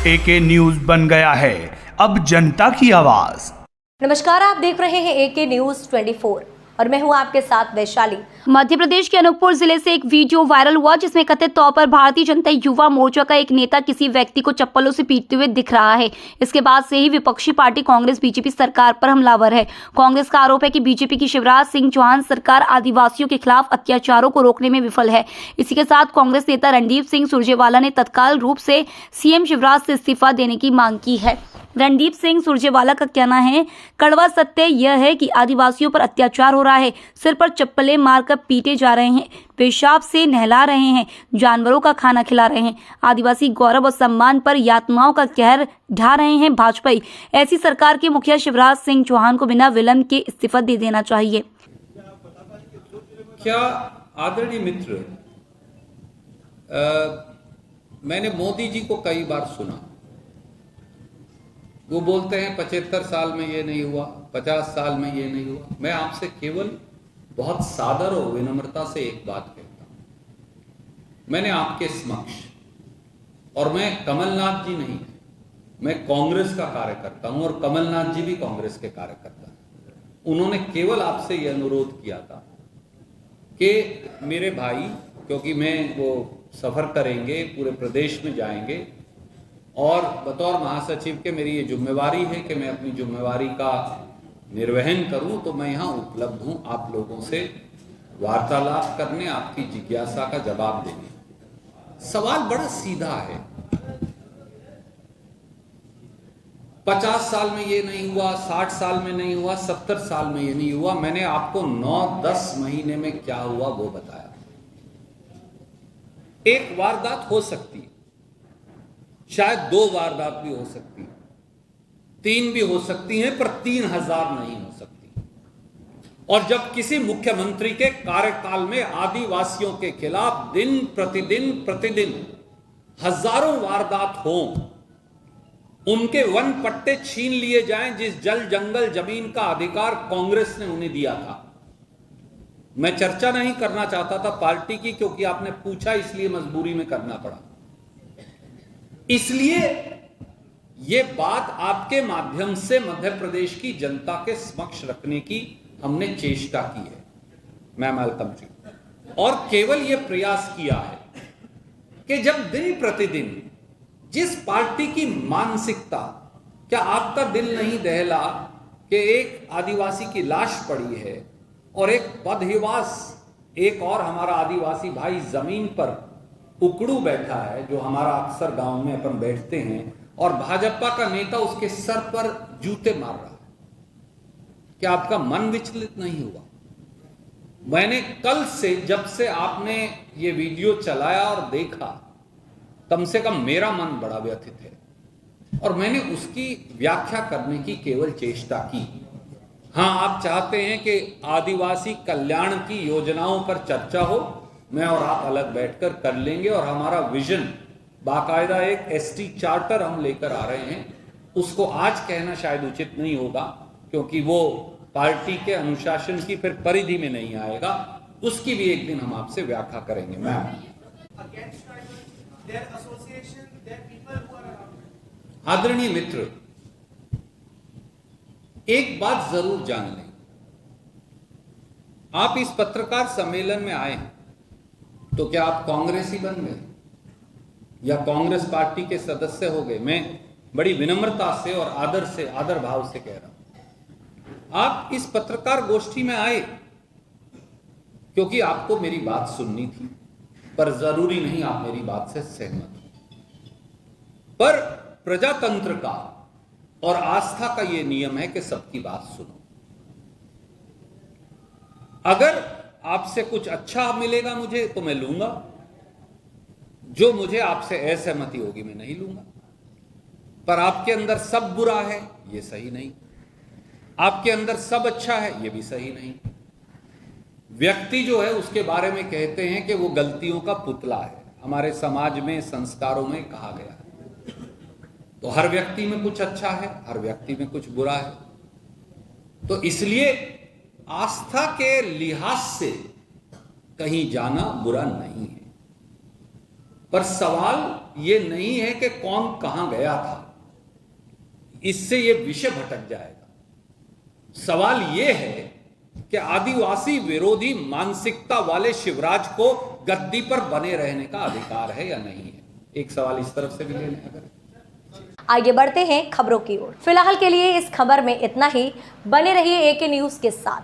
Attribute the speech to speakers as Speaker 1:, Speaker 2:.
Speaker 1: एके news बन गया है अब जनता की आवाज।
Speaker 2: नमस्कार, आप देख रहे हैं एके न्यूज 24 और मैं हूं आपके साथ वैशाली।
Speaker 3: मध्य प्रदेश के अनूपपुर जिले से एक वीडियो वायरल हुआ जिसमें कथित तौर पर भारतीय जनता युवा मोर्चा का एक नेता किसी व्यक्ति को चप्पलों से पीटते हुए दिख रहा है। इसके बाद से ही विपक्षी पार्टी कांग्रेस बीजेपी सरकार पर हमलावर है। कांग्रेस का आरोप है कि बीजेपी की शिवराज सिंह चौहान सरकार आदिवासियों के खिलाफ अत्याचारों को रोकने में विफल है। इसी के साथ कांग्रेस नेता रणदीप सिंह सुरजेवाला ने तत्काल रूप से सीएम शिवराज से इस्तीफा देने की मांग की है। रणदीप सिंह सुरजेवाला का कहना है, कड़वा सत्य यह है कि आदिवासियों पर अत्याचार हो रहा है, सिर पर चप्पलें मारकर पीटे जा रहे हैं, पेशाब से नहला रहे हैं, जानवरों का खाना खिला रहे हैं, आदिवासी गौरव और सम्मान पर यातनाओं का कहर ढा रहे हैं भाजपाई। ऐसी सरकार के मुखिया शिवराज सिंह चौहान को बिना विलंब के इस्तीफा दे देना चाहिए।
Speaker 4: क्या आदरणीय मित्र, मैंने मोदी जी को कई बार सुना, वो बोलते हैं 75 साल में ये नहीं हुआ, 50 साल में ये नहीं हुआ। मैं आपसे केवल बहुत सादर और विनम्रता से एक बात कहता हूं, मैंने आपके समक्ष, और मैं कमलनाथ जी नहीं, मैं कांग्रेस का कार्यकर्ता हूं और कमलनाथ जी भी कांग्रेस के कार्यकर्ता हैं। उन्होंने केवल आपसे यह अनुरोध किया था कि मेरे भाई, क्योंकि मैं वो सफर करेंगे, पूरे प्रदेश में जाएंगे और बतौर महासचिव के मेरी ये जिम्मेवारी है कि मैं अपनी जिम्मेवारी का निर्वहन करूं, तो मैं यहां उपलब्ध हूं आप लोगों से वार्तालाप करने, आपकी जिज्ञासा का जवाब देने। सवाल बड़ा सीधा है, 50 साल में ये नहीं हुआ, 60 साल में नहीं हुआ, 70 साल में ये नहीं हुआ। मैंने आपको 9-10 महीने में क्या हुआ वो बताया। एक वारदात हो सकती है, शायद 2 वारदात भी हो सकती, 3 भी हो सकती हैं, पर 3000 नहीं हो सकती। और जब किसी मुख्यमंत्री के कार्यकाल में आदिवासियों के खिलाफ दिन प्रतिदिन हजारों वारदात हों, उनके वन पट्टे छीन लिए जाएं, जिस जल जंगल जमीन का अधिकार कांग्रेस ने उन्हें दिया था। मैं चर्चा नहीं करना चाहता था पार्टी की, क्योंकि आपने पूछा इसलिए मजबूरी में करना पड़ा। इसलिए यह बात आपके माध्यम से मध्य प्रदेश की जनता के समक्ष रखने की हमने चेष्टा की है, मैं मालकम जी, और केवल यह प्रयास किया है कि जब दिन प्रतिदिन जिस पार्टी की मानसिकता, क्या आपका दिल नहीं दहला कि एक आदिवासी की लाश पड़ी है और एक बदहिवास, एक और हमारा आदिवासी भाई जमीन पर उकड़ू बैठा है, जो हमारा अक्सर गांव में अपन बैठते हैं, और भाजपा का नेता उसके सर पर जूते मार रहा है। क्या आपका मन विचलित नहीं हुआ? मैंने कल से, जब से आपने ये वीडियो चलाया और देखा, कम से कम मेरा मन बड़ा व्यथित है और मैंने उसकी व्याख्या करने की केवल चेष्टा की। हां, आप चाहते हैं कि आदिवासी कल्याण की योजनाओं पर चर्चा हो, मैं और आप अलग बैठकर कर लेंगे, और हमारा विजन, बाकायदा एक एसटी चार्टर हम लेकर आ रहे हैं। उसको आज कहना शायद उचित नहीं होगा, क्योंकि वो पार्टी के अनुशासन की फिर परिधि में नहीं आएगा। उसकी भी एक दिन हम आपसे व्याख्या करेंगे। मैम, आदरणीय मित्र, एक बात जरूर जान लें, आप इस पत्रकार सम्मेलन में आए हैं तो क्या आप कांग्रेसी बन गए या कांग्रेस पार्टी के सदस्य हो गए? मैं बड़ी विनम्रता से और आदर भाव से कह रहा हूं, आप इस पत्रकार गोष्ठी में आए क्योंकि आपको मेरी बात सुननी थी, पर जरूरी नहीं आप मेरी बात से सहमत हो। पर प्रजातंत्र का और आस्था का यह नियम है कि सबकी बात सुनो। अगर आपसे कुछ अच्छा मिलेगा मुझे तो मैं लूंगा, जो मुझे आपसे असहमति होगी मैं नहीं लूंगा। पर आपके अंदर सब बुरा है ये सही नहीं, आपके अंदर सब अच्छा है ये भी सही नहीं। व्यक्ति जो है उसके बारे में कहते हैं कि वो गलतियों का पुतला है, हमारे समाज में, संस्कारों में कहा गया है। तो हर व्यक्ति में कुछ अच्छा है, हर व्यक्ति में कुछ बुरा है। तो इसलिए आस्था के लिहाज से कहीं जाना बुरा नहीं है। पर सवाल ये नहीं है कि कौन कहां गया था, इससे ये विषय भटक जाएगा। सवाल ये है कि आदिवासी विरोधी मानसिकता वाले शिवराज को गद्दी पर बने रहने का अधिकार है या नहीं है। एक सवाल इस तरफ से भी लेने अगर
Speaker 2: आगे बढ़ते हैं खबरों की ओर। फिलहाल के लिए इस खबर में इतना ही। बने रहिए AK न्यूज के साथ।